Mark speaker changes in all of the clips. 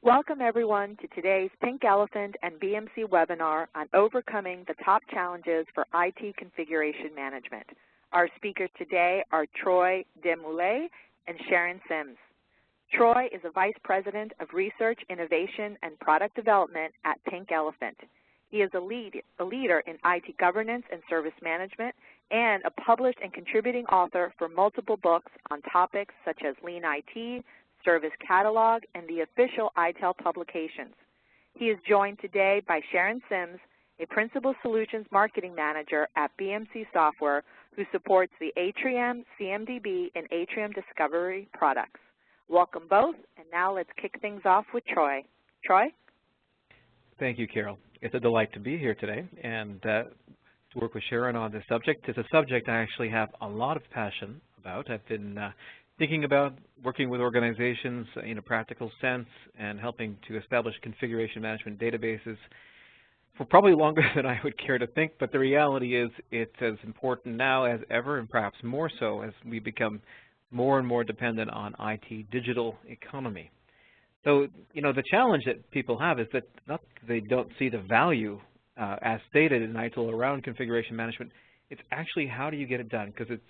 Speaker 1: Welcome everyone to today's Pink Elephant and BMC webinar on overcoming the top challenges for IT configuration management. Our speakers today are Troy Desmoulins and Sharon Sims. Troy is a Vice President of Research, Innovation, and Product Development at Pink Elephant. He is a leader in IT governance and service management and a published and contributing author for multiple books on topics such as Lean IT, Service Catalog, and the official ITEL publications. He is joined today by Sharon Sims, a Principal Solutions Marketing Manager at BMC Software, who supports the Atrium, CMDB, and Atrium Discovery products. Welcome both, and now let's kick things off with Troy. Troy?
Speaker 2: Thank you, Carol. It's a delight to be here today and to work with Sharon on this subject. It's a subject I actually have a lot of passion about. I've been thinking about working with organizations in a practical sense and helping to establish configuration management databases for probably longer than I would care to think, but the reality is it's as important now as ever, and perhaps more so as we become more and more dependent on IT digital economy. So, the challenge that people have is that not that they don't see the value as stated in ITIL around configuration management, it's actually how do you get it done, because it's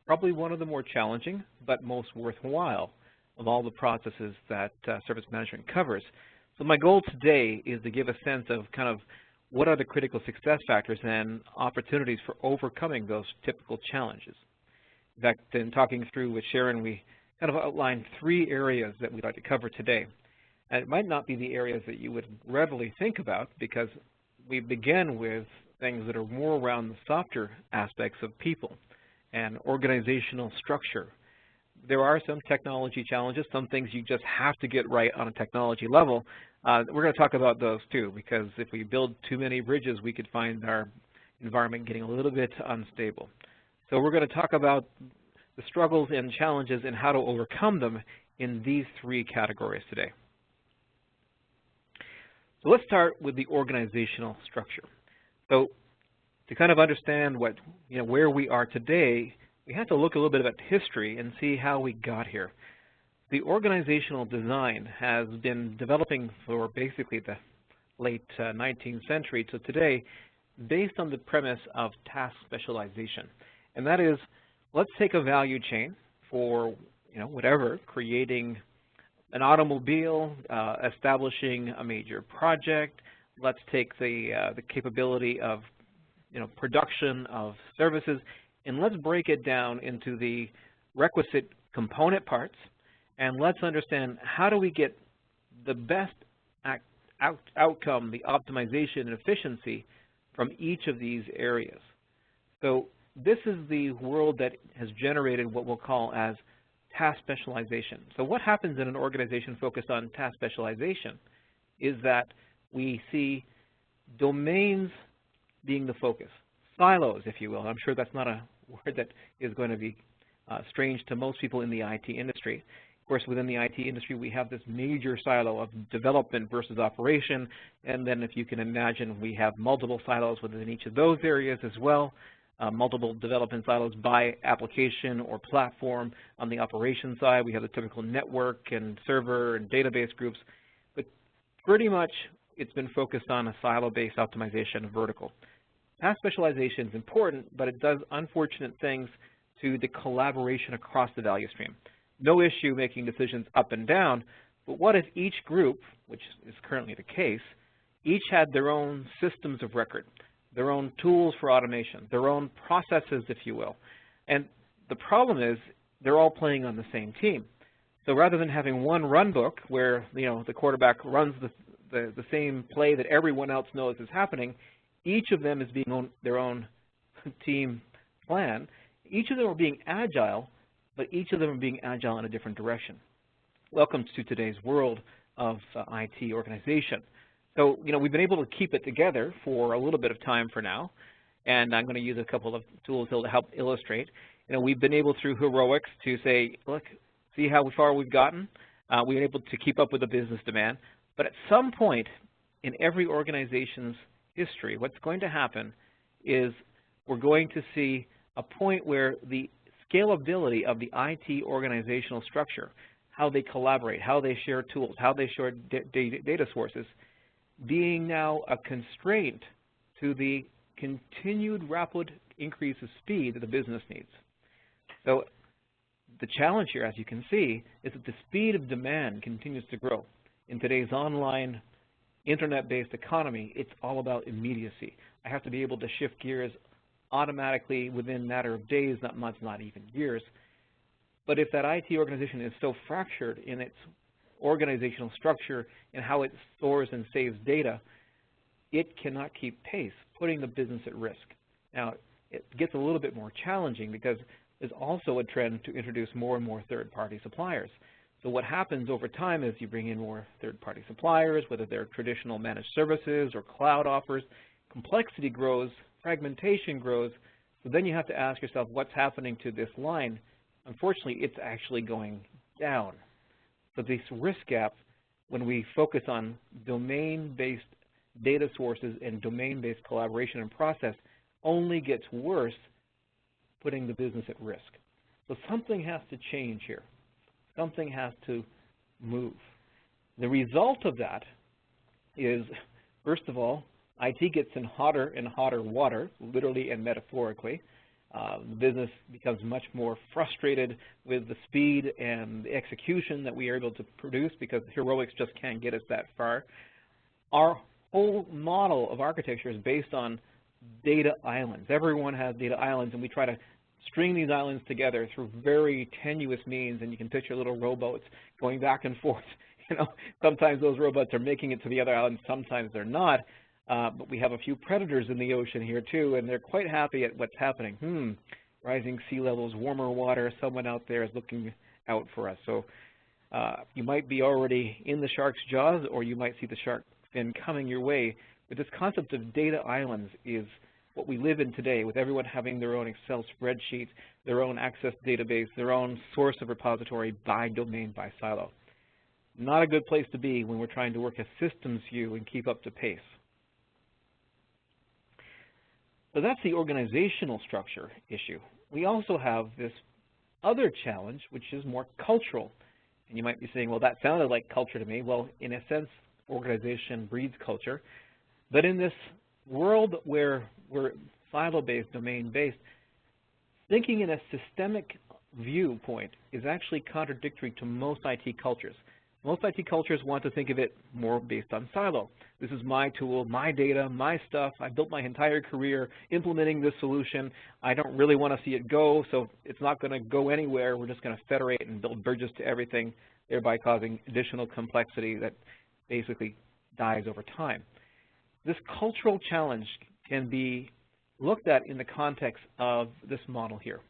Speaker 2: probably one of the more challenging but most worthwhile of all the processes that service management covers. So my goal today is to give a sense of kind of what are the critical success factors and opportunities for overcoming those typical challenges. In fact, in talking through with Sharon, we kind of outlined 3 areas that we'd like to cover today. And it might not be the areas that you would readily think about because we begin with things that are more around the softer aspects of people and organizational structure. There are some technology challenges, some things you just have to get right on a technology level. We're going to talk about those too, because if we build too many bridges, we could find our environment getting a little bit unstable. So we're going to talk about the struggles and challenges and how to overcome them in these 3 categories today. So let's start with the organizational structure. So to kind of understand where we are today, we have to look a little bit at history and see how we got here. The organizational design has been developing for basically the late 19th century to today based on the premise of task specialization. And that is, let's take a value chain for whatever, creating an automobile, establishing a major project. Let's take the capability of production of services, and let's break it down into the requisite component parts, and let's understand how do we get the best outcome, the optimization and efficiency from each of these areas. So this is the world that has generated what we'll call as task specialization. So what happens in an organization focused on task specialization is that we see domains being the focus, silos, if you will. I'm sure that's not a word that is going to be strange to most people in the IT industry. Of course, within the IT industry, we have this major silo of development versus operation, and then if you can imagine, we have multiple silos within each of those areas as well, multiple development silos by application or platform. On the operation side, we have the typical network and server and database groups, but pretty much it's been focused on a silo-based optimization vertical. Task specialization is important, but it does unfortunate things to the collaboration across the value stream. No issue making decisions up and down, but what if each group, which is currently the case, each had their own systems of record, their own tools for automation, their own processes, if you will. And the problem is they're all playing on the same team. So rather than having one run book where the quarterback runs the same play that everyone else knows is happening, each of them is being on their own team plan. Each of them are being agile, but each of them are being agile in a different direction. Welcome to today's world of IT organization. So, we've been able to keep it together for a little bit of time for now, and I'm going to use a couple of tools to help illustrate. We've been able through heroics to say, look, see how far we've gotten. We've been able to keep up with the business demand. But at some point in every organization's history, what's going to happen is we're going to see a point where the scalability of the IT organizational structure, how they collaborate, how they share tools, how they share data sources, being now a constraint to the continued rapid increase of speed that the business needs. So the challenge here, as you can see, is that the speed of demand continues to grow. In today's online, internet-based economy, it's all about immediacy. I have to be able to shift gears automatically within a matter of days, not months, not even years. But if that IT organization is so fractured in its organizational structure and how it stores and saves data, it cannot keep pace, putting the business at risk. Now, it gets a little bit more challenging because there's also a trend to introduce more and more third-party suppliers. So what happens over time is you bring in more third-party suppliers, whether they're traditional managed services or cloud offers. Complexity grows, fragmentation grows, so then you have to ask yourself what's happening to this line. Unfortunately, it's actually going down. So this risk gap, when we focus on domain-based data sources and domain-based collaboration and process, only gets worse, putting the business at risk. So something has to change here. Something has to move. The result of that is, first of all, IT gets in hotter and hotter water, literally and metaphorically. The business becomes much more frustrated with the speed and the execution that we are able to produce because heroics just can't get us that far. Our whole model of architecture is based on data islands. Everyone has data islands, and we try to string these islands together through very tenuous means, and you can picture little rowboats going back and forth. Sometimes those rowboats are making it to the other island, sometimes they're not. But we have a few predators in the ocean here too, and they're quite happy at what's happening. Rising sea levels, warmer water, someone out there is looking out for us. So you might be already in the shark's jaws, or you might see the shark fin coming your way. But this concept of data islands is what we live in today, with everyone having their own Excel spreadsheet, their own access database, their own source of repository by domain, by silo. Not a good place to be when we're trying to work a systems view and keep up to pace. So that's the organizational structure issue. We also have this other challenge, which is more cultural. And you might be saying, well, that sounded like culture to me. Well, in a sense, organization breeds culture. But in this world where we're silo-based, domain-based, thinking in a systemic viewpoint is actually contradictory to most IT cultures. Most IT cultures want to think of it more based on silo. This is my tool, my data, my stuff. I built my entire career implementing this solution. I don't really want to see it go, so it's not going to go anywhere. We're just going to federate and build bridges to everything, thereby causing additional complexity that basically dies over time. This cultural challenge can be looked at in the context of this model here.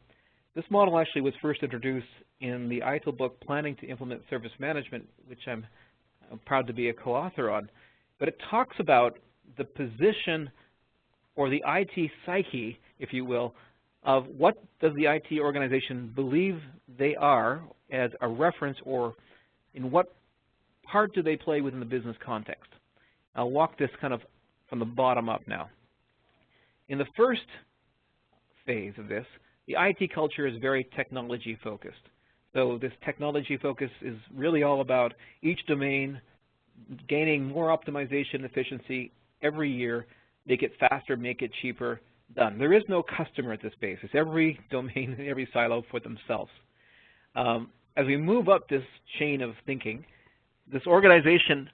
Speaker 2: This model actually was first introduced in the ITIL book, Planning to Implement Service Management, which I'm proud to be a co-author on. But it talks about the position or the IT psyche, if you will, of what does the IT organization believe they are as a reference, or in what part do they play within the business context. I'll walk this kind of from the bottom up now. In the first phase of this, the IT culture is very technology focused. So this technology focus is really all about each domain gaining more optimization efficiency every year, make it faster, make it cheaper, done. There is no customer at this base. It's every domain and every silo for themselves. As we move up this chain of thinking, this organization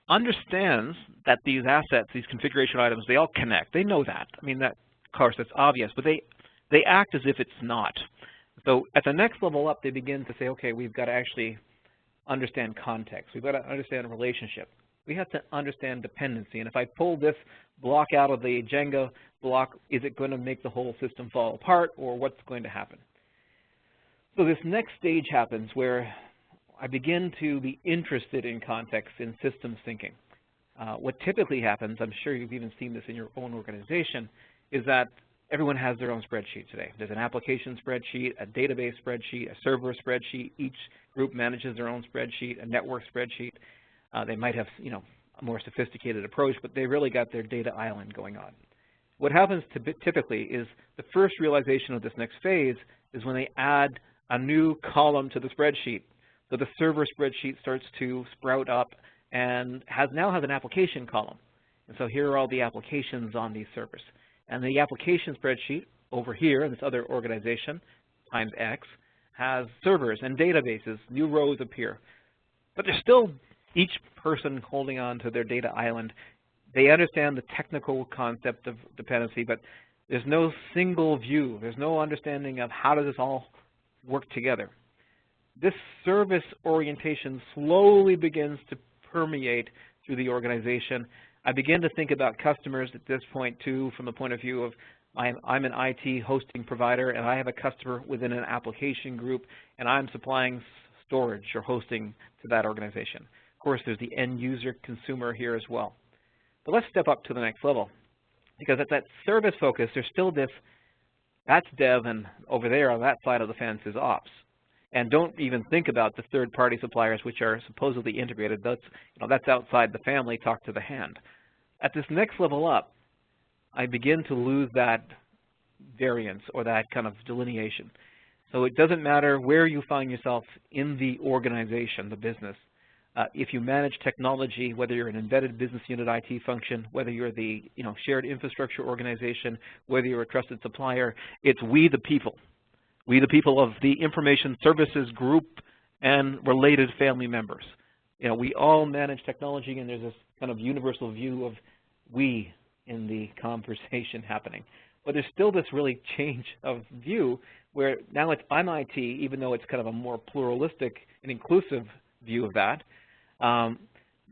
Speaker 2: understands that these assets, these configuration items, they all connect. They know that. I mean, that, of course, that's obvious, but they act as if it's not. So at the next level up, they begin to say, okay, we've got to actually understand context. We've got to understand relationship. We have to understand dependency. And if I pull this block out of the Jenga block, is it going to make the whole system fall apart, or what's going to happen? So this next stage happens where I begin to be interested in context, in systems thinking. What typically happens, I'm sure you've even seen this in your own organization, is that everyone has their own spreadsheet today. There's an application spreadsheet, a database spreadsheet, a server spreadsheet. Each group manages their own spreadsheet, a network spreadsheet. They might have, a more sophisticated approach, but they really got their data island going on. What happens typically is the first realization of this next phase is when they add a new column to the spreadsheet. So the server spreadsheet starts to sprout up and now has an application column. And so here are all the applications on these servers. And the application spreadsheet over here in this other organization, times X, has servers and databases. New rows appear. But there's still each person holding on to their data island. They understand the technical concept of dependency, but there's no single view. There's no understanding of how does this all work together. This service orientation slowly begins to permeate through the organization. I begin to think about customers at this point too from the point of view of I'm an IT hosting provider and I have a customer within an application group and I'm supplying storage or hosting to that organization. Of course, there's the end user consumer here as well. But let's step up to the next level, because at that service focus, there's still this, that's dev, and over there on that side of the fence is ops. And don't even think about the third-party suppliers, which are supposedly integrated. That's outside the family, talk to the hand. At this next level up, I begin to lose that variance or that kind of delineation. So it doesn't matter where you find yourself in the organization, the business. If you manage technology, whether you're an embedded business unit IT function, whether you're the shared infrastructure organization, whether you're a trusted supplier, it's we the people. We the people of the information services group and related family members. We all manage technology, and there's this kind of universal view of we in the conversation happening. But there's still this really change of view where now it's I'm IT, even though it's kind of a more pluralistic and inclusive view of that.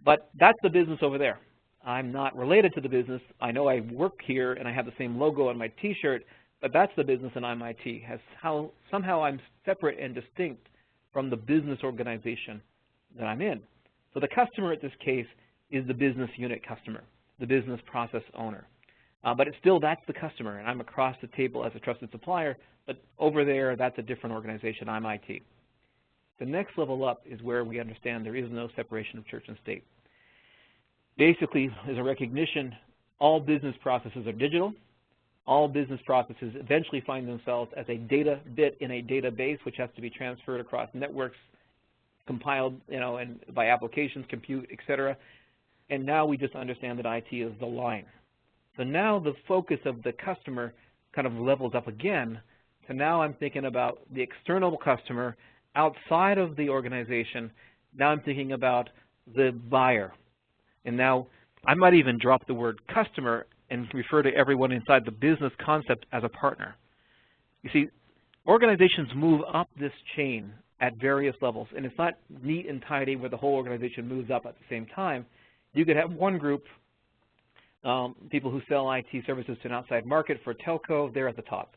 Speaker 2: But that's the business over there. I'm not related to the business. I know I work here and I have the same logo on my T-shirt, but that's the business and I'm IT. Somehow I'm separate and distinct from the business organization that I'm in. So the customer at this case is the business unit customer, the business process owner. But it's still, that's the customer, and I'm across the table as a trusted supplier, but over there, that's a different organization. I'm IT. The next level up is where we understand there is no separation of church and state. Basically, there's a recognition all business processes are digital. All business processes eventually find themselves as a data bit in a database, which has to be transferred across networks, compiled, and by applications, compute, etc. And now we just understand that IT is the line. So now the focus of the customer kind of levels up again to now I'm thinking about the external customer outside of the organization. Now I'm thinking about the buyer. And now I might even drop the word customer and refer to everyone inside the business concept as a partner. You see, organizations move up this chain at various levels, and it's not neat and tidy where the whole organization moves up at the same time. You could have one group, people who sell IT services to an outside market for telco, they're at the top.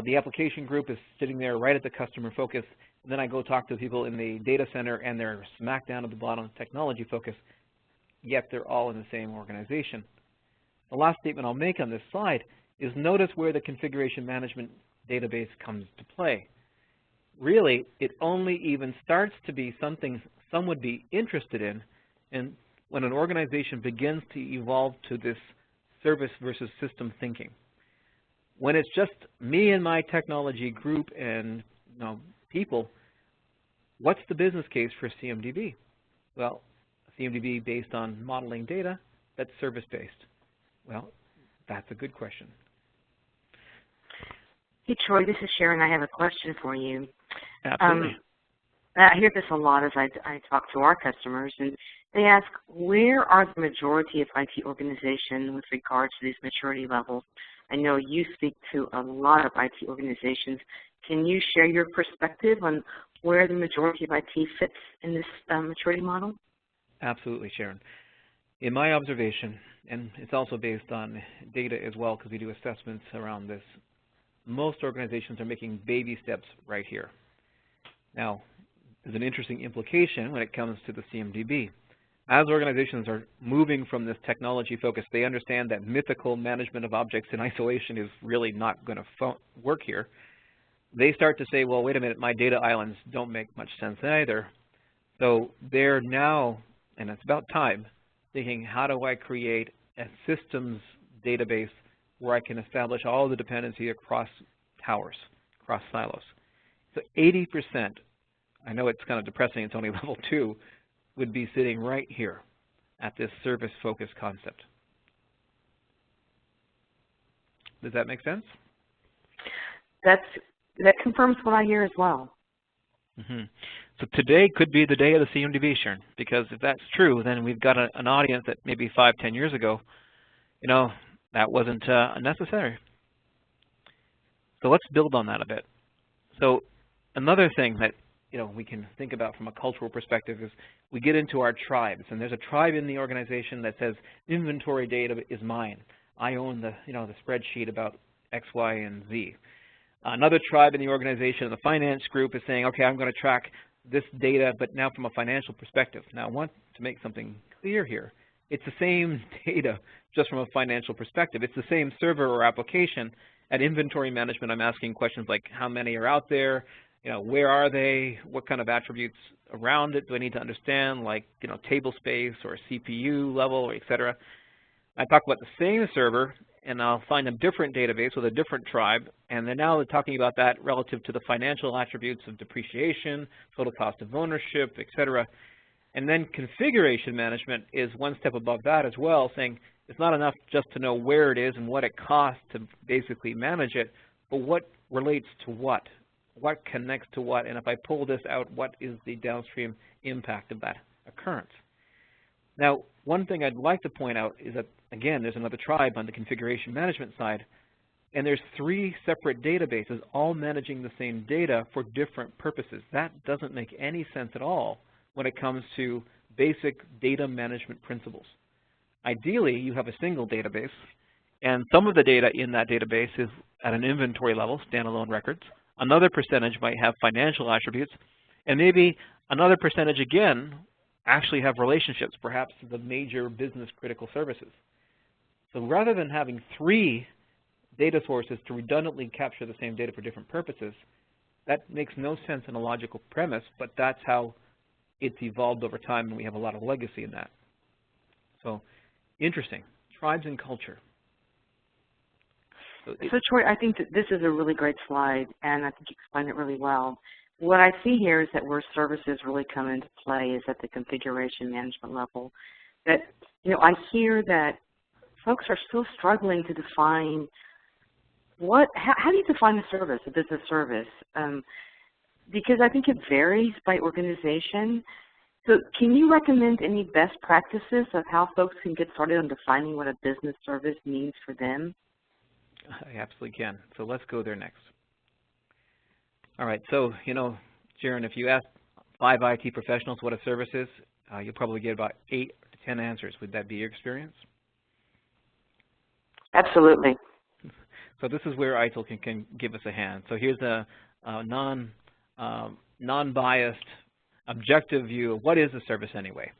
Speaker 2: The application group is sitting there right at the customer focus, and then I go talk to people in the data center and they're smack down at the bottom, technology focus, yet they're all in the same organization. The last statement I'll make on this slide is notice where the configuration management database comes to play. Really, it only even starts to be something some would be interested in, and when an organization begins to evolve to this service versus system thinking. When it's just me and my technology group and people, what's the business case for CMDB? Well, CMDB based on modeling data, that's service-based. Well, that's a good question.
Speaker 3: Hey, Troy, this is Sharon. I have a question for you.
Speaker 2: Absolutely.
Speaker 3: I hear this a lot as I talk to our customers, and they ask, where are the majority of IT organizations with regard to these maturity levels? I know you speak to a lot of IT organizations. Can you share your perspective on where the majority of IT fits in this maturity model?
Speaker 2: Absolutely, Sharon. In my observation, and it's also based on data as well because we do assessments around this, most organizations are making baby steps right here. Now, there's an interesting implication when it comes to the CMDB. As organizations are moving from this technology focus, they understand that mythical management of objects in isolation is really not going to work here. They start to say, well, wait a minute, my data islands don't make much sense either. So they're now, and it's about time, thinking, how do I create a systems database where I can establish all the dependency across towers, across silos? So 80% I know it's kind of depressing, it's only level 2, would be sitting right here at this service-focused concept. Does that make sense?
Speaker 3: That confirms what I hear as well.
Speaker 2: So today could be the day of the CMDB, Sharon, because if that's true, then we've got an audience that maybe 5–10 years ago, you know, that wasn't necessary. So let's build on that a bit. So another thing that we can think about from a cultural perspective is we get into our tribes, and there's a tribe in the organization that says inventory data is mine. I own the the spreadsheet about X, Y, and Z. Another tribe in the organization, the finance group, is saying, okay, I'm going to track this data, but now from a financial perspective. Now I want to make something clear here. It's the same data, just from a financial perspective. It's the same server or application. At inventory management, I'm asking questions like how many are out there, where are they, what kind of attributes around it do I need to understand, like table space or CPU level, or et cetera. I talk about the same server, and I'll find a different database with a different tribe, and then now they're talking about that relative to the financial attributes of depreciation, total cost of ownership, et cetera. And then configuration management is one step above that as well, saying it's not enough just to know where it is and what it costs to basically manage it, but what relates to what connects to what, and if I pull this out, what is the downstream impact of that occurrence? Now, one thing I'd like to point out is that, again, there's another tribe on the configuration management side, and there's 3 separate databases all managing the same data for different purposes. That doesn't make any sense at all when it comes to basic data management principles. Ideally, you have a single database, and some of the data in that database is at an inventory level, standalone records. Another percentage might have financial attributes, and maybe another percentage again actually have relationships, perhaps the major business critical services. So rather than having 3 data sources to redundantly capture the same data for different purposes, that makes no sense in a logical premise, but that's how it's evolved over time, and we have a lot of legacy in that. So interesting, tribes and culture.
Speaker 3: So Troy, I think that this is a really great slide, and I think you explained it really well. What I see here is that where services really come into play is at the configuration management level. That, I hear that folks are still struggling to define how do you define a service, a business service? Because I think it varies by organization. So can you recommend any best practices of how folks can get started on defining what a business service means for them?
Speaker 2: I absolutely can. So let's go there next. All right, so, Sharon, if you ask 5 IT professionals what a service is, you'll probably get about 8 to 10 answers. Would that be your experience?
Speaker 3: Absolutely.
Speaker 2: So this is where ITIL can give us a hand. So here's a non-biased, objective view of what is a service anyway.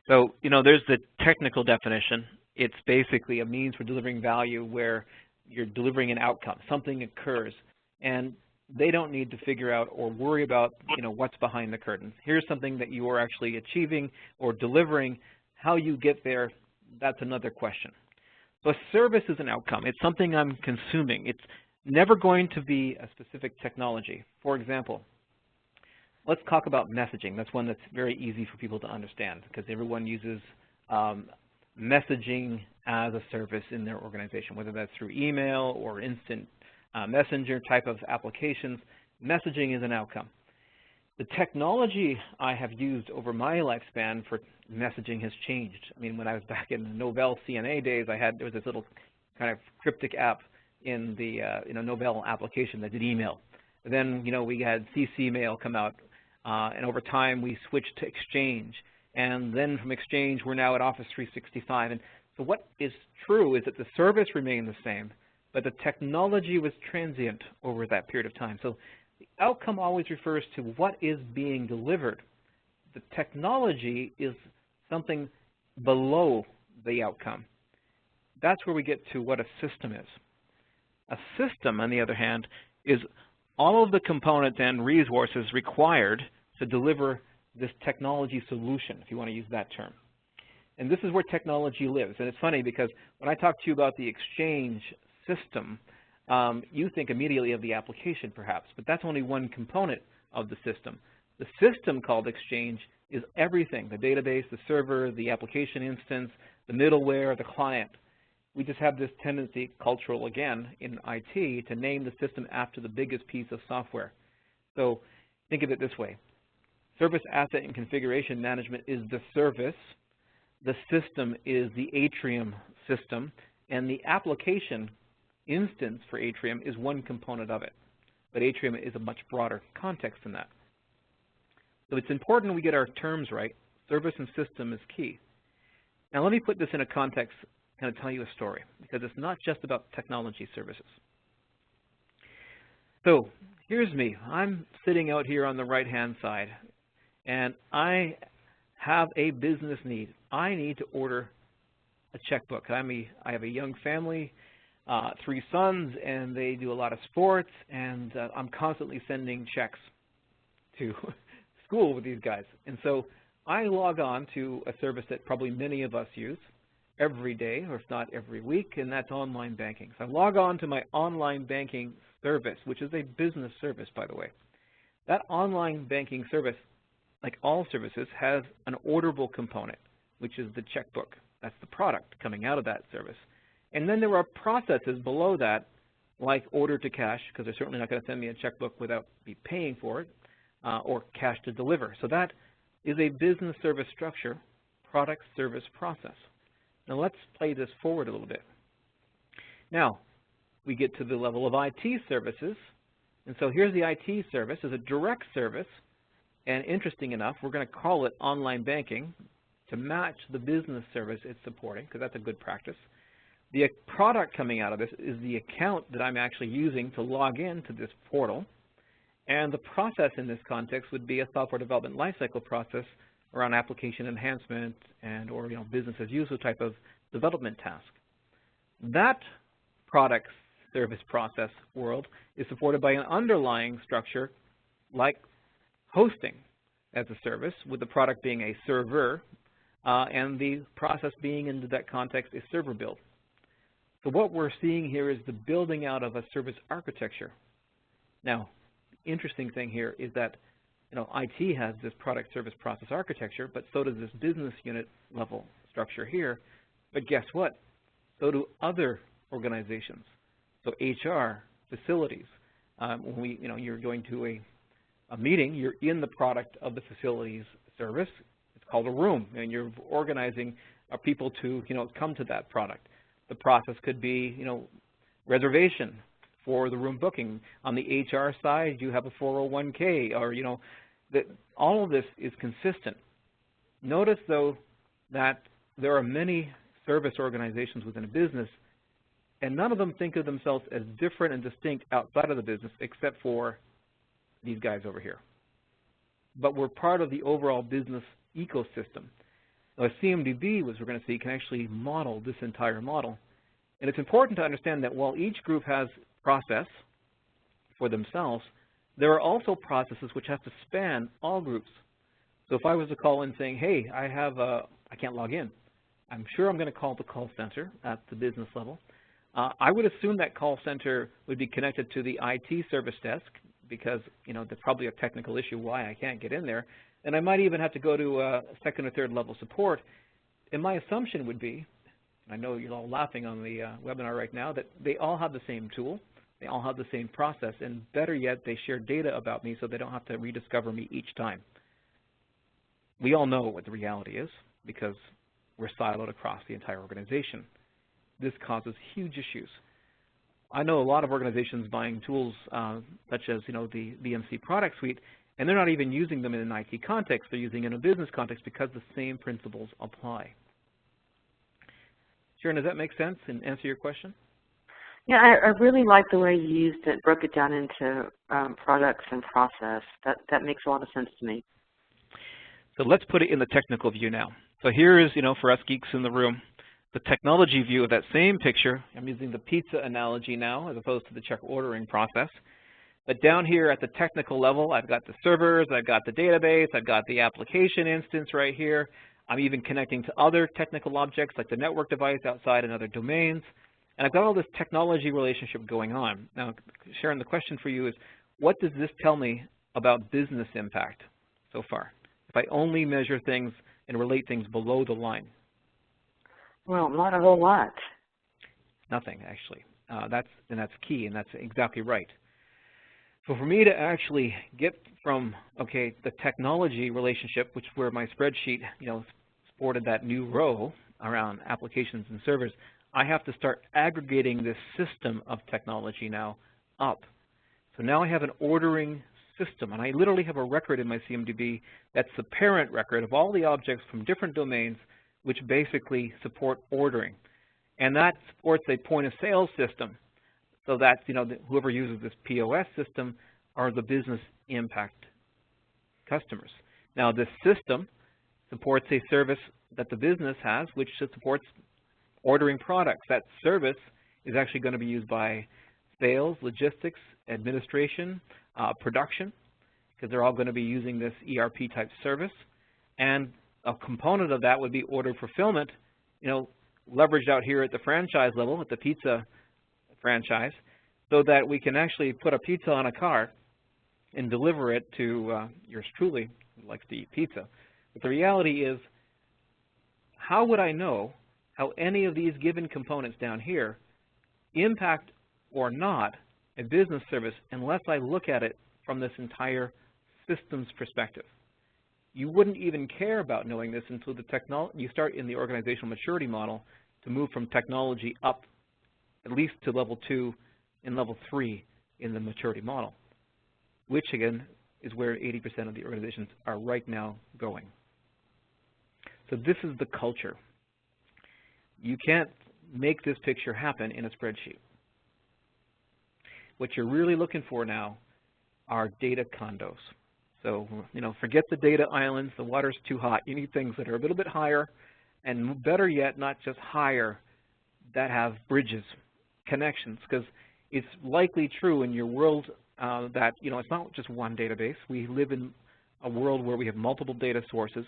Speaker 2: So, there's the technical definition. It's basically a means for delivering value where you're delivering an outcome. Something occurs, and they don't need to figure out or worry about, what's behind the curtain. Here's something that you are actually achieving or delivering. How you get there, that's another question. So a service is an outcome. It's something I'm consuming. It's never going to be a specific technology. For example, let's talk about messaging. That's one that's very easy for people to understand because everyone uses messaging as a service in their organization, whether that's through email or instant messenger type of applications. Messaging is an outcome. The technology I have used over my lifespan for messaging has changed. I mean, when I was back in the Novell CNA days, there was this little kind of cryptic app in the Novell application that did email. And then we had CC mail come out, and over time we switched to Exchange. And then from Exchange, we're now at Office 365. And so what is true is that the service remained the same, but the technology was transient over that period of time. So the outcome always refers to what is being delivered. The technology is something below the outcome. That's where we get to what a system is. A system, on the other hand, is all of the components and resources required to deliver this technology solution, if you want to use that term. And this is where technology lives. And it's funny because when I talk to you about the Exchange system, you think immediately of the application perhaps, but that's only one component of the system. The system called Exchange is everything, the database, the server, the application instance, the middleware, the client. We just have this tendency, cultural again, in IT, to name the system after the biggest piece of software. So think of it this way. Service Asset and Configuration Management is the service. The system is the Atrium system. And the application instance for Atrium is one component of it. But Atrium is a much broader context than that. So it's important we get our terms right. Service and system is key. Now let me put this in a context, kind of tell you a story, because it's not just about technology services. So here's me. I'm sitting out here on the right-hand side, and I have a business need. I need to order a checkbook. I have a young family, 3 sons, and they do a lot of sports, and I'm constantly sending checks to school with these guys. And so I log on to a service that probably many of us use every day, or if not every week, and that's online banking. So I log on to my online banking service, which is a business service, by the way. That online banking service, like all services, has an orderable component, which is the checkbook. That's the product coming out of that service. And then there are processes below that, like order to cash, because they're certainly not going to send me a checkbook without me paying for it, or cash to deliver. So that is a business service structure, product service process. Now let's play this forward a little bit. Now we get to the level of IT services, and so here's the IT service as a direct service, and interesting enough, we're going to call it online banking to match the business service it's supporting, because that's a good practice. The product coming out of this is the account that I'm actually using to log in to this portal. And the process in this context would be a software development lifecycle process around application enhancement and or business as usual type of development task. That product service process world is supported by an underlying structure like hosting as a service, with the product being a server and the process being in that context a server build. So what we're seeing here is the building out of a service architecture. Now, interesting thing here is that IT has this product service process architecture, but so does this business unit level structure here. But guess what? So do other organizations. So HR, facilities. When you're going to a meeting, you're in the product of the facilities service. It's called a room, and you're organizing people to come to that product. The process could be reservation for the room booking. On the HR side, you have a 401k, or that all of this is consistent. Notice though that there are many service organizations within a business, and none of them think of themselves as different and distinct outside of the business except for these guys over here. But we're part of the overall business ecosystem. Now, CMDB, as we're going to see, can actually model this entire model. And it's important to understand that while each group has process for themselves, there are also processes which have to span all groups. So if I was to call in saying, hey, I can't log in, I'm sure I'm going to call the call center at the business level. I would assume that call center would be connected to the IT service desk because there's probably a technical issue why I can't get in there. And I might even have to go to second or third level support. And my assumption would be, I know you're all laughing on the webinar right now, that they all have the same tool, they all have the same process, and better yet, they share data about me so they don't have to rediscover me each time. We all know what the reality is because we're siloed across the entire organization. This causes huge issues. I know a lot of organizations buying tools such as the BMC product suite, and they're not even using them in an IT context, they're using it in a business context because the same principles apply. Sharon, does that make sense and answer your question?
Speaker 3: Yeah, I really like the way you used it, broke it down into products and process. That makes a lot of sense to me.
Speaker 2: So let's put it in the technical view now. So here is, for us geeks in the room, the technology view of that same picture. I'm using the pizza analogy now as opposed to the check ordering process. But down here at the technical level, I've got the servers, I've got the database, I've got the application instance right here. I'm even connecting to other technical objects like the network device outside in other domains. And I've got all this technology relationship going on. Now, Sharon, the question for you is, what does this tell me about business impact? so far, if I only measure things and relate things below the line?
Speaker 3: Well, not a whole lot.
Speaker 2: Nothing, actually. That's key, and that's exactly right. So for me to actually get from, okay, the technology relationship, which where my spreadsheet, sported that new row around applications and servers, I have to start aggregating this system of technology now up. So now I have an ordering system, and I literally have a record in my CMDB that's the parent record of all the objects from different domains which basically support ordering. And that supports a point-of-sale system. So that's, whoever uses this POS system are the business impact customers. Now, this system supports a service that the business has, which supports ordering products. That service is actually going to be used by sales, logistics, administration, production, because they're all going to be using this ERP type service. And a component of that would be order fulfillment, leveraged out here at the franchise level, at the pizza franchise, so that we can actually put a pizza on a cart and deliver it to yours truly, who likes to eat pizza. But the reality is, how would I know how any of these given components down here impact or not a business service unless I look at it from this entire systems perspective? You wouldn't even care about knowing this until you start in the organizational maturity model to move from technology up at least to level 2 and level 3 in the maturity model, which again is where 80% of the organizations are right now going. So this is the culture. You can't make this picture happen in a spreadsheet. What you're really looking for now are data condos. So, forget the data islands, the water's too hot. You need things that are a little bit higher, and better yet, not just higher, that have bridges, connections, because it's likely true in your world that, it's not just one database. We live in a world where we have multiple data sources.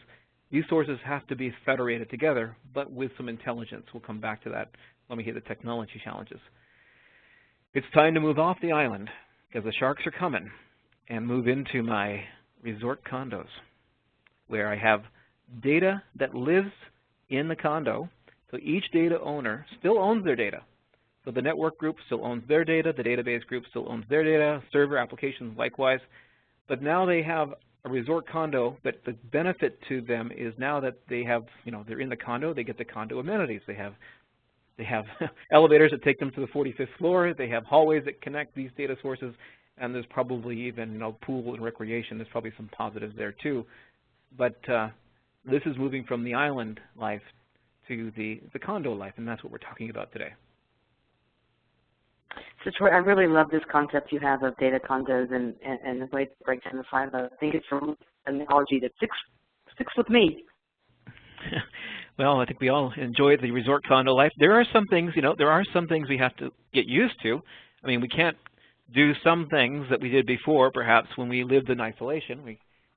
Speaker 2: These sources have to be federated together, but with some intelligence. We'll come back to that when we hit the technology challenges. It's time to move off the island, because the sharks are coming, and move into my resort condos, where I have data that lives in the condo. So each data owner still owns their data. So the network group still owns their data, the database group still owns their data, server applications likewise. But now they have a resort condo, but the benefit to them is now that they have, they're in the condo, they get the condo amenities. They have elevators that take them to the 45th floor. They have hallways that connect these data sources. And there's probably even pool and recreation. There's probably some positives there too. But this is moving from the island life to the condo life, and that's what we're talking about today.
Speaker 3: So Troy, I really love this concept you have of data condos and the way to break down the silo. I think it's an analogy that sticks with me.
Speaker 2: Well, I think we all enjoy the resort condo life. There are some things, we have to get used to. I mean, we can't do some things that we did before, perhaps when we lived in isolation.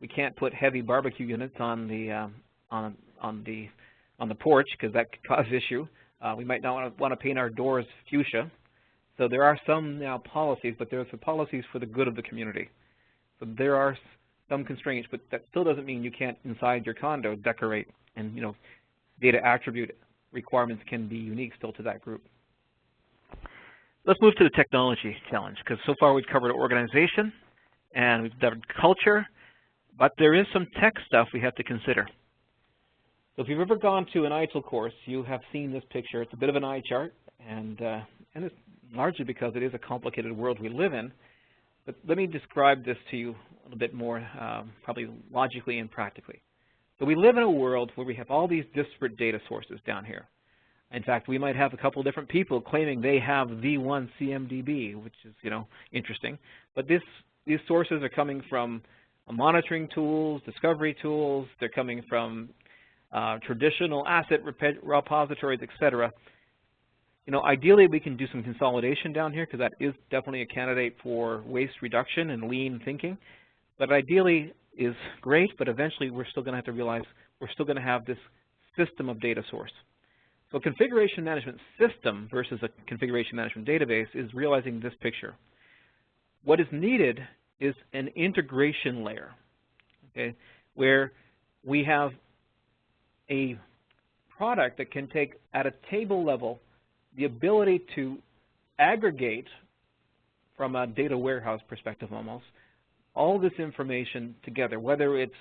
Speaker 2: We can't put heavy barbecue units on the porch because that could cause issue. We might not want to paint our doors fuchsia. So there are some now policies, but there's the policies for the good of the community. So there are some constraints, but that still doesn't mean you can't inside your condo decorate, and data attribute requirements can be unique still to that group. Let's move to the technology challenge, because so far we've covered organization and we've covered culture, but there is some tech stuff we have to consider. So if you've ever gone to an ITIL course, you have seen this picture. It's a bit of an eye chart, and it's largely because it is a complicated world we live in. But let me describe this to you a little bit more, probably logically and practically. So we live in a world where we have all these disparate data sources down here. In fact, we might have a couple different people claiming they have the one CMDB, which is, interesting. But these sources are coming from monitoring tools, discovery tools. They're coming from traditional asset repositories, etc. Ideally, we can do some consolidation down here because that is definitely a candidate for waste reduction and lean thinking. But ideally is great, but eventually we're still going to have to realize we're still going to have this system of data source. So a configuration management system versus a configuration management database is realizing this picture. What is needed is an integration layer. okay, where we have a product that can take, at a table level, the ability to aggregate, from a data warehouse perspective almost, all this information together, whether it's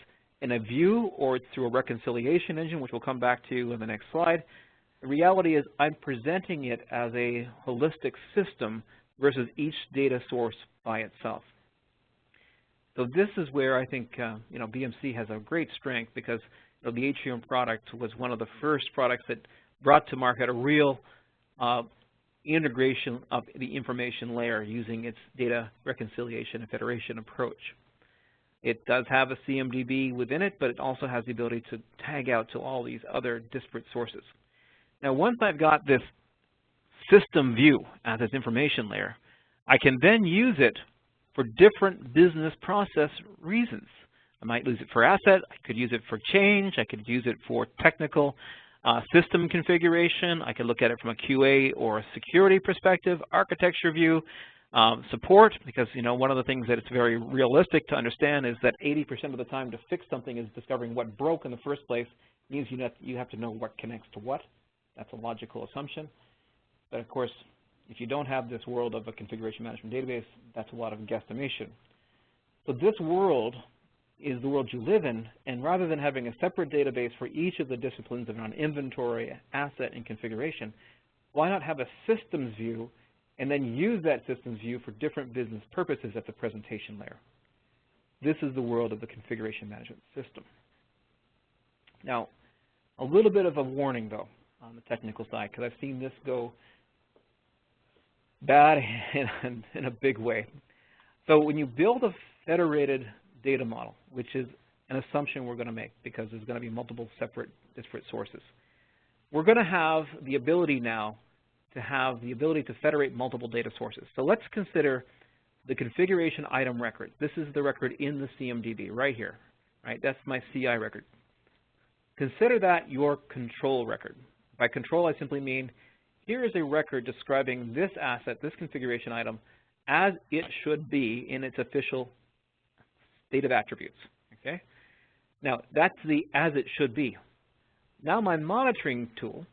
Speaker 2: in a view or it's through a reconciliation engine, which we'll come back to in the next slide. The reality is I'm presenting it as a holistic system versus each data source by itself. So this is where I think BMC has a great strength, because the Atrium product was one of the first products that brought to market a real integration of the information layer using its data reconciliation and federation approach. It does have a CMDB within it, but it also has the ability to tag out to all these other disparate sources. Now, once I've got this system view as its information layer, I can then use it for different business process reasons. I might use it for asset, I could use it for change, I could use it for technical system configuration, I could look at it from a QA or a security perspective, architecture view, support, because one of the things that it's very realistic to understand is that 80% of the time to fix something is discovering what broke in the first place. It means you have to know what connects to what. That's a logical assumption. But of course, if you don't have this world of a configuration management database, that's a lot of guesstimation. So this world is the world you live in, and rather than having a separate database for each of the disciplines of an inventory, asset, and configuration, why not have a systems view and then use that systems view for different business purposes at the presentation layer? This is the world of the configuration management system. Now, a little bit of a warning, though, on the technical side, because I've seen this go bad in a big way. So when you build a federated data model, which is an assumption we're going to make because there's going to be multiple separate disparate sources, we're going to have the ability now to federate multiple data sources. So let's consider the configuration item record. This is the record in the CMDB right here, right? That's my CI record. Consider that your control record. By control, I simply mean here is a record describing this asset, this configuration item, as it should be in its official state of attributes, okay? Now, that's the as it should be. Now my monitoring tool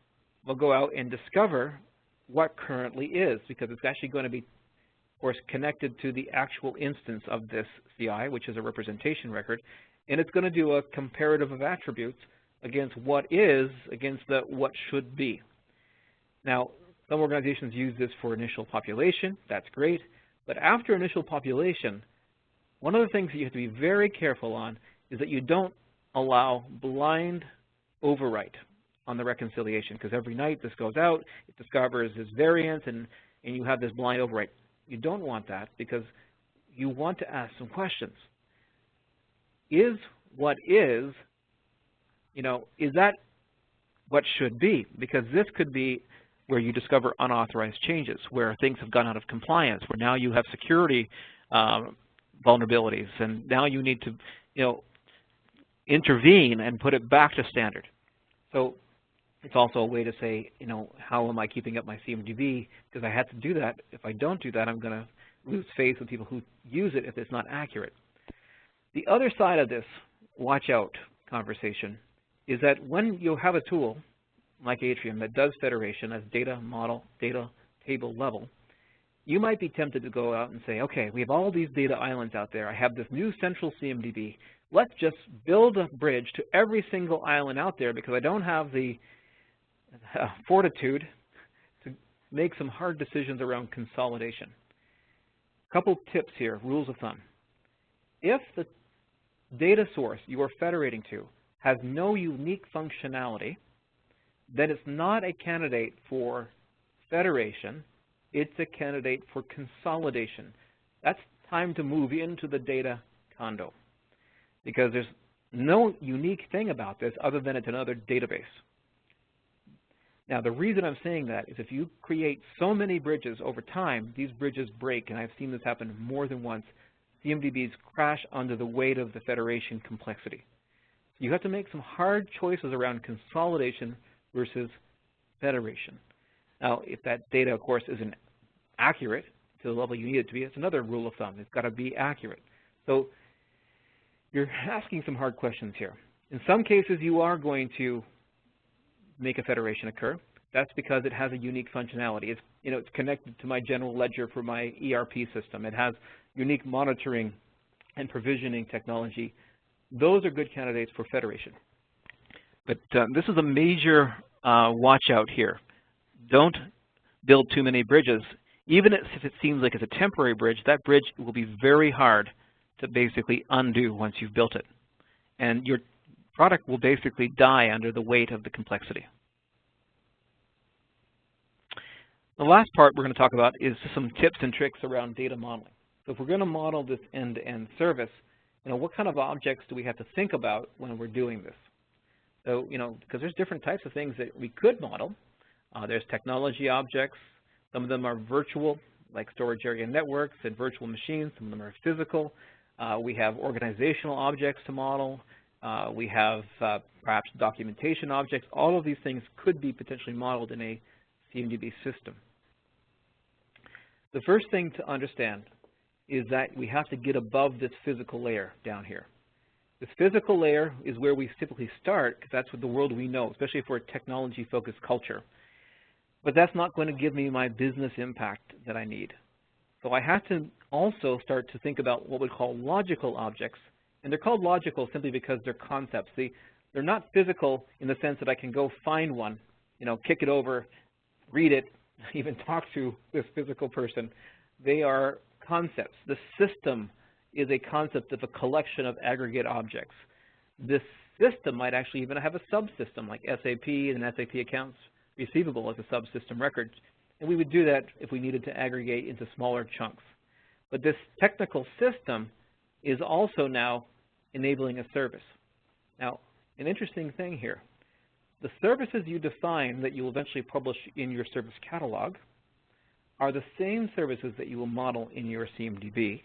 Speaker 2: will go out and discover what currently is, because it's actually going to be, of course, connected to the actual instance of this CI, which is a representation record, and it's going to do a comparative of attributes against what is against the what should be. Now, some organizations use this for initial population. That's great. But after initial population, one of the things that you have to be very careful on is that you don't allow blind overwrite on the reconciliation, because every night this goes out, it discovers this variance, and you have this blind overwrite. You don't want that, because you want to ask some questions. Is what is, is that what should be? Because this could be where you discover unauthorized changes, where things have gone out of compliance, where now you have security vulnerabilities, and now you need to, intervene and put it back to standard. So it's also a way to say, how am I keeping up my CMDB? Because I had to do that. If I don't do that, I'm going to lose faith with people who use it if it's not accurate. The other side of this watch out conversation is that when you have a tool like Atrium that does federation as data model, data table level, you might be tempted to go out and say, okay, we have all these data islands out there. I have this new central CMDB. Let's just build a bridge to every single island out there, because I don't have the fortitude to make some hard decisions around consolidation. A couple tips here, rules of thumb. If the data source you are federating to has no unique functionality, then it's not a candidate for federation, it's a candidate for consolidation. That's time to move into the data condo, because there's no unique thing about this other than it's another database. Now, the reason I'm saying that is if you create so many bridges over time, these bridges break, and I've seen this happen more than once. CMDBs crash under the weight of the federation complexity. You have to make some hard choices around consolidation versus federation. Now, if that data, of course, isn't accurate to the level you need it to be, it's another rule of thumb. It's got to be accurate. So you're asking some hard questions here. In some cases, you are going to make a federation occur. That's because it has a unique functionality. It's, it's connected to my general ledger for my ERP system. It has unique monitoring and provisioning technology. Those are good candidates for federation. But this is a major watch out here. Don't build too many bridges. Even if it seems like it's a temporary bridge, that bridge will be very hard to basically undo once you've built it. And your product will basically die under the weight of the complexity. The last part we're going to talk about is some tips and tricks around data modeling. So if we're going to model this end-to-end service, what kind of objects do we have to think about when we're doing this? So, because there's different types of things that we could model. There's technology objects. Some of them are virtual, like storage area networks and virtual machines. Some of them are physical. We have organizational objects to model. We have perhaps documentation objects. All of these things could be potentially modeled in a CMDB system. The first thing to understand is that we have to get above this physical layer down here. This physical layer is where we typically start, because that's what the world we know, especially for a technology-focused culture. But that's not going to give me my business impact that I need. So I have to also start to think about what we call logical objects. And they're called logical simply because they're concepts. They're not physical in the sense that I can go find one, kick it over, read it, even talk to this physical person. They are concepts. The system is a concept of a collection of aggregate objects. This system might actually even have a subsystem like SAP and SAP accounts receivable as a subsystem record. And we would do that if we needed to aggregate into smaller chunks. But this technical system is also now enabling a service. Now, an interesting thing here. The services you define that you will eventually publish in your service catalog are the same services that you will model in your CMDB,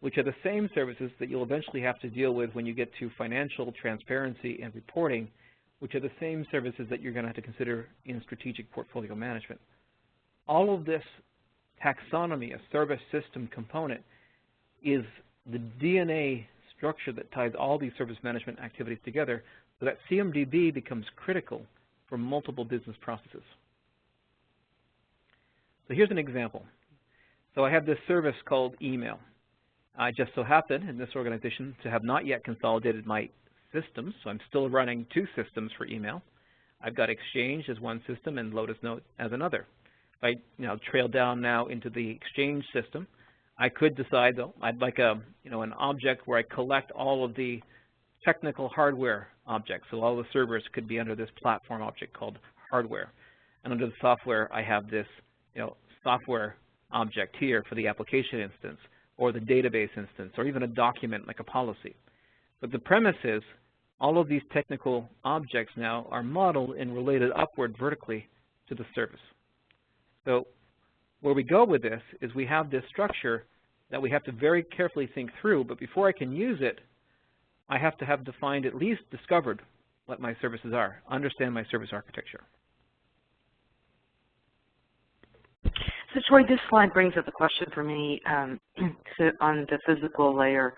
Speaker 2: which are the same services that you'll eventually have to deal with when you get to financial transparency and reporting, which are the same services that you're going to have to consider in strategic portfolio management. All of this taxonomy, a service system component, is the DNA structure that ties all these service management activities together so that CMDB becomes critical for multiple business processes. So here's an example. So I have this service called email. I just so happen in this organization to have not yet consolidated my systems, so I'm still running two systems for email. I've got Exchange as one system and Lotus Note as another. If I trail down now into the Exchange system, I could decide, though, I'd like an object where I collect all of the technical hardware objects. So all the servers could be under this platform object called hardware. And under the software, I have this software object here for the application instance or the database instance or even a document like a policy. But the premise is all of these technical objects now are modeled and related upward vertically to the service. So where we go with this is we have this structure that we have to very carefully think through, but before I can use it, I have to have defined, at least discovered, what my services are, understand my service architecture.
Speaker 3: So Troy, this slide brings up a question for me. So on the physical layer,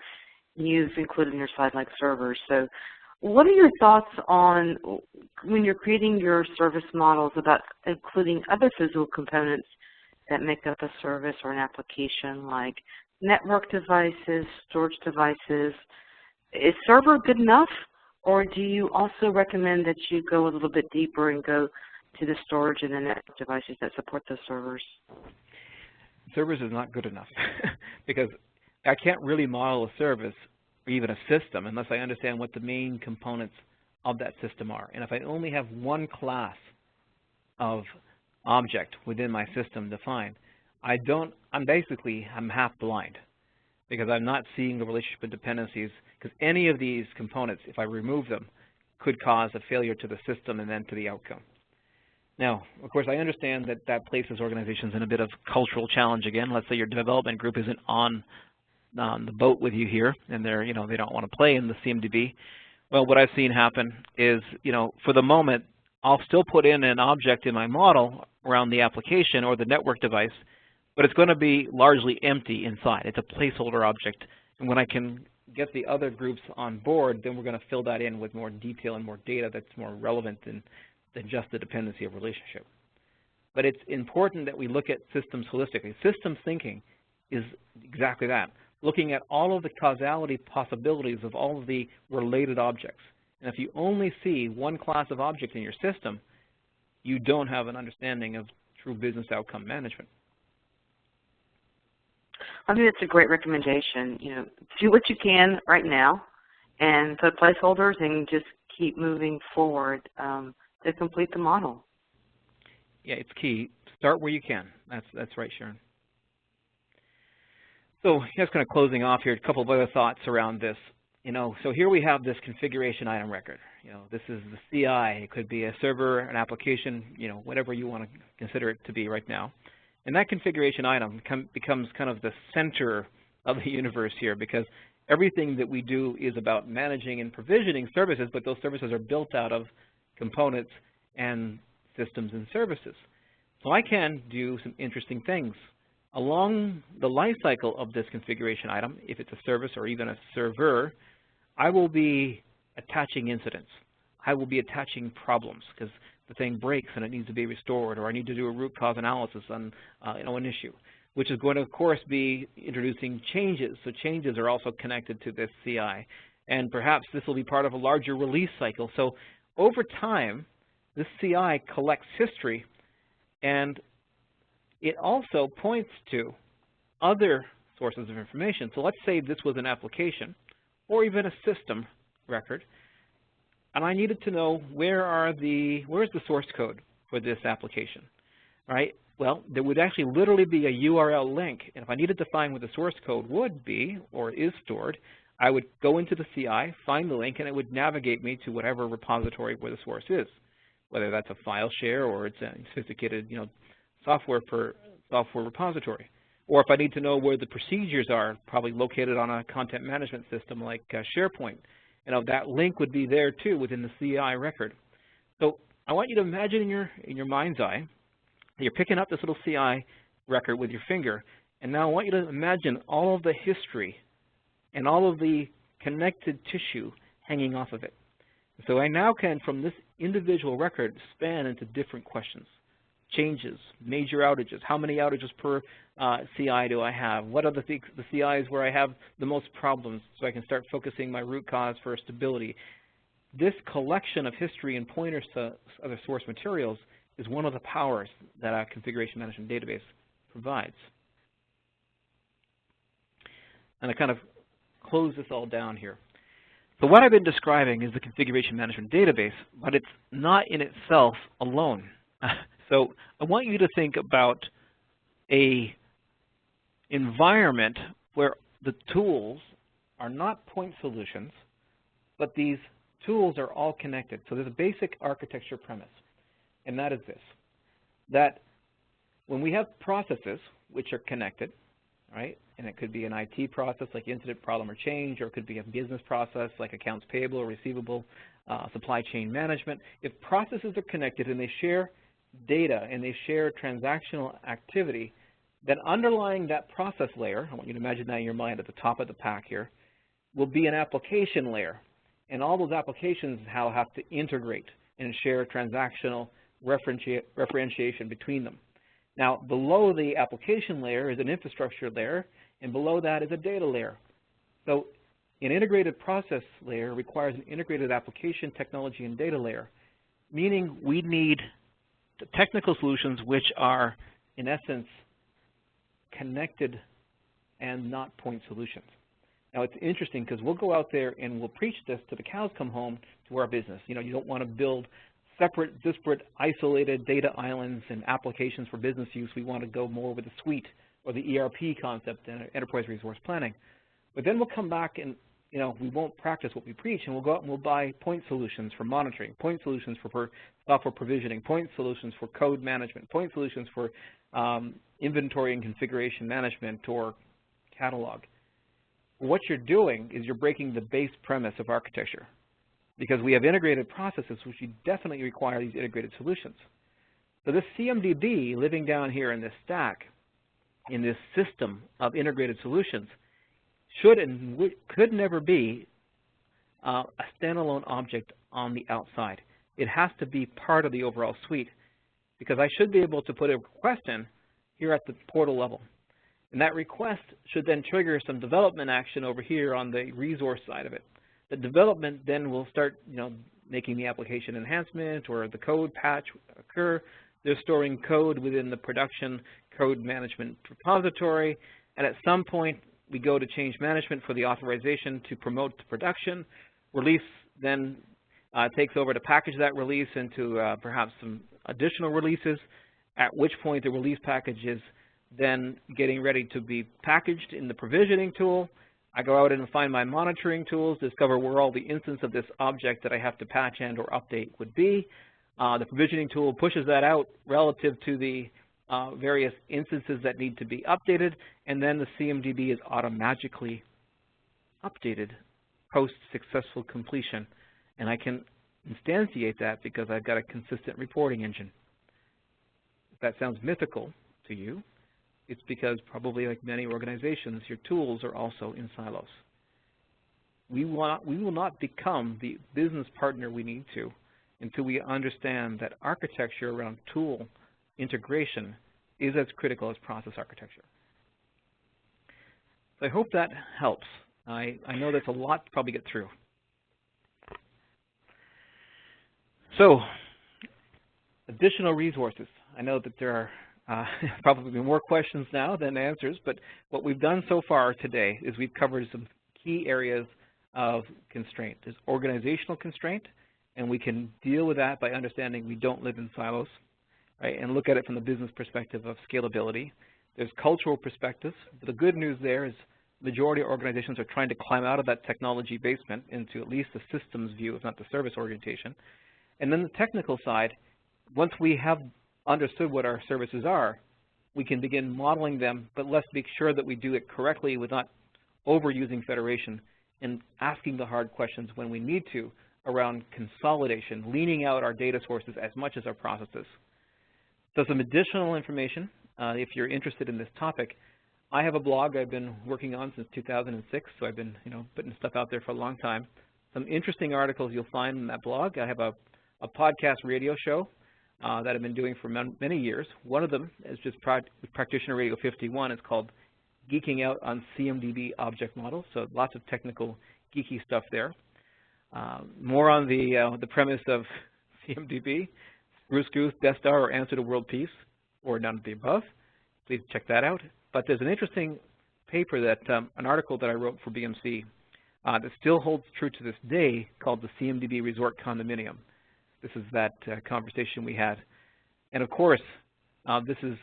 Speaker 3: you've included in your slide like servers. So what are your thoughts on when you're creating your service models about including other physical components that make up a service or an application like network devices, storage devices? Is server good enough, or do you also recommend that you go a little bit deeper and go to the storage and the network devices that support those servers?
Speaker 2: Servers is not good enough because I can't really model a service or even a system unless I understand what the main components of that system are. And if I only have one class of object within my system defined, I'm half blind because I'm not seeing the relationship of dependencies, because any of these components, if I remove them, could cause a failure to the system and then to the outcome. Now, of course, I understand that that places organizations in a bit of cultural challenge again. Let's say your development group isn't on the boat with you here, and they don't want to play in the CMDB. Well, what I've seen happen is, for the moment, I'll still put in an object in my model around the application or the network device, but it's going to be largely empty inside. It's a placeholder object. And when I can get the other groups on board, then we're going to fill that in with more detail and more data that's more relevant than just the dependency of relationship. But it's important that we look at systems holistically. Systems thinking is exactly that, looking at all of the causality possibilities of all of the related objects. And if you only see one class of object in your system, you don't have an understanding of true business outcome management.
Speaker 3: I think that's a great recommendation. You know, do what you can right now and put placeholders and just keep moving forward to complete the model.
Speaker 2: Yeah, it's key. Start where you can. That's right, Sharon. So just kind of closing off here, a couple of other thoughts around this. You know, so here we have this configuration item record. You know, this is the CI. It could be a server, an application, you know, whatever you want to consider it to be right now. And that configuration item becomes kind of the center of the universe here, because everything that we do is about managing and provisioning services, but those services are built out of components and systems and services. So I can do some interesting things. Along the life cycle of this configuration item, if it's a service or even a server, I will be attaching incidents. I will be attaching problems because the thing breaks and it needs to be restored, or I need to do a root cause analysis on you know, an issue, which is going to, of course, be introducing changes. So changes are also connected to this CI. And perhaps this will be part of a larger release cycle. So over time, this CI collects history, and it also points to other sources of information. So let's say this was an application or even a system record, and I needed to know where's the source code for this application, right? Well, there would actually literally be a URL link, and if I needed to find where the source code would be or is stored, I would go into the CI, find the link, and it would navigate me to whatever repository where the source is, whether that's a file share or it's a sophisticated, you know, software repository. Or if I need to know where the procedures are, probably located on a content management system like SharePoint, you know, that link would be there too within the CI record. So I want you to imagine in your mind's eye that you're picking up this little CI record with your finger, and now I want you to imagine all of the history and all of the connected tissue hanging off of it. So I now can, from this individual record, span into different questions. Changes, major outages, how many outages per CI do I have? What are the CIs where I have the most problems, so I can start focusing my root cause for stability? This collection of history and pointers to other source materials is one of the powers that our configuration management database provides. And I kind of close this all down here. So what I've been describing is the configuration management database, but it's not in itself alone. So I want you to think about an environment where the tools are not point solutions, but these tools are all connected. So there's a basic architecture premise, and that is this, that when we have processes which are connected, right, and it could be an IT process like incident, problem, or change, or it could be a business process like accounts payable or receivable, supply chain management. If processes are connected and they share data and they share transactional activity, then underlying that process layer, I want you to imagine that in your mind at the top of the pack here, will be an application layer. And all those applications have to integrate and share transactional referentiation between them. Now, below the application layer is an infrastructure layer, and below that is a data layer. So an integrated process layer requires an integrated application, technology, and data layer, meaning we need the technical solutions which are, in essence, connected and not point solutions. Now, it's interesting because we'll go out there and we'll preach this to the cows come home to our business. You know, you don't want to build separate, disparate, isolated data islands and applications for business use. We want to go more with the suite or the ERP concept and enterprise resource planning. But then we'll come back and, you know, we won't practice what we preach, and we'll go out and we'll buy point solutions for monitoring, point solutions for software provisioning, point solutions for code management, point solutions for inventory and configuration management or catalog. What you're doing is you're breaking the base premise of architecture, because we have integrated processes which definitely require these integrated solutions. So this CMDB living down here in this stack, in this system of integrated solutions, should and could never be a standalone object on the outside. It has to be part of the overall suite, because I should be able to put a request in here at the portal level. And that request should then trigger some development action over here on the resource side of it. The development then will start, making the application enhancement or the code patch occur. They're storing code within the production code management repository, and at some point we go to change management for the authorization to promote to production. Release then takes over to package that release into perhaps some additional releases, at which point the release package is then getting ready to be packaged in the provisioning tool. I go out and find my monitoring tools, discover where all the instance of this object that I have to patch and or update would be. The provisioning tool pushes that out relative to the various instances that need to be updated, and then the CMDB is automatically updated post-successful completion. And I can instantiate that because I've got a consistent reporting engine. If that sounds mythical to you, it's because probably like many organizations, your tools are also in silos. We will not become the business partner we need to until we understand that architecture around tool integration is as critical as process architecture. So I hope that helps. I know that's a lot to probably get through. So, additional resources. I know that there are probably more questions now than answers, but what we've done so far today is we've covered some key areas of constraint. There's organizational constraint, and we can deal with that by understanding we don't live in silos, right, and look at it from the business perspective of scalability. There's cultural perspectives. But the good news there is the majority of organizations are trying to climb out of that technology basement into at least the systems view, if not the service orientation. And then the technical side, once we have understood what our services are, we can begin modeling them, but let's make sure that we do it correctly with not overusing federation and asking the hard questions when we need to around consolidation, leaning out our data sources as much as our processes. So some additional information, if you're interested in this topic, I have a blog I've been working on since 2006, so I've been putting stuff out there for a long time. Some interesting articles you'll find in that blog. I have a podcast radio show that I've been doing for many years. One of them is just Practitioner Radio 51. It's called Geeking Out on CMDB Object Models, so lots of technical geeky stuff there. More on the premise of CMDB, Bruce Goose, Death Star, or Answer to World Peace, or none of the above. Please check that out. But there's an interesting paper that, an article that I wrote for BMC that still holds true to this day called the CMDB Resort Condominium. This is that conversation we had. And of course, this is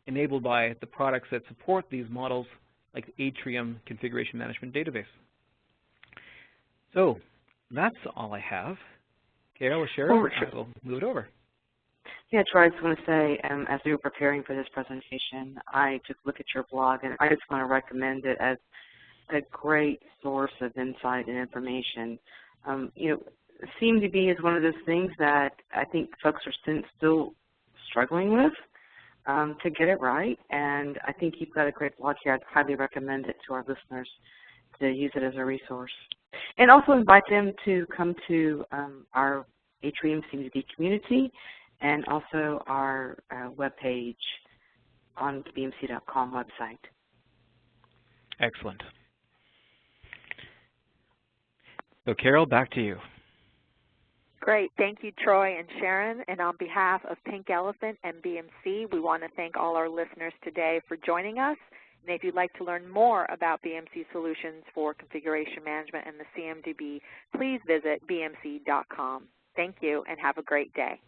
Speaker 2: enabled by the products that support these models like the Atrium Configuration Management Database. So that's all I have. Carol or Sharon, I will move it over.
Speaker 3: Yeah, Troy, I just want to say, as we were preparing for this presentation, I took a look at your blog, and I just want to recommend it as a great source of insight and information. CMDB is one of those things that I think folks are still struggling with to get it right, and I think you've got a great blog here. I'd highly recommend it to our listeners to use it as a resource. And also invite them to come to our Atrium CMDB community and also our webpage on the BMC.com website.
Speaker 2: Excellent. So Carol, back to you.
Speaker 1: Great. Thank you, Troy and Sharon. And on behalf of Pink Elephant and BMC, we want to thank all our listeners today for joining us. And if you'd like to learn more about BMC solutions for configuration management and the CMDB, please visit bmc.com. Thank you and have a great day.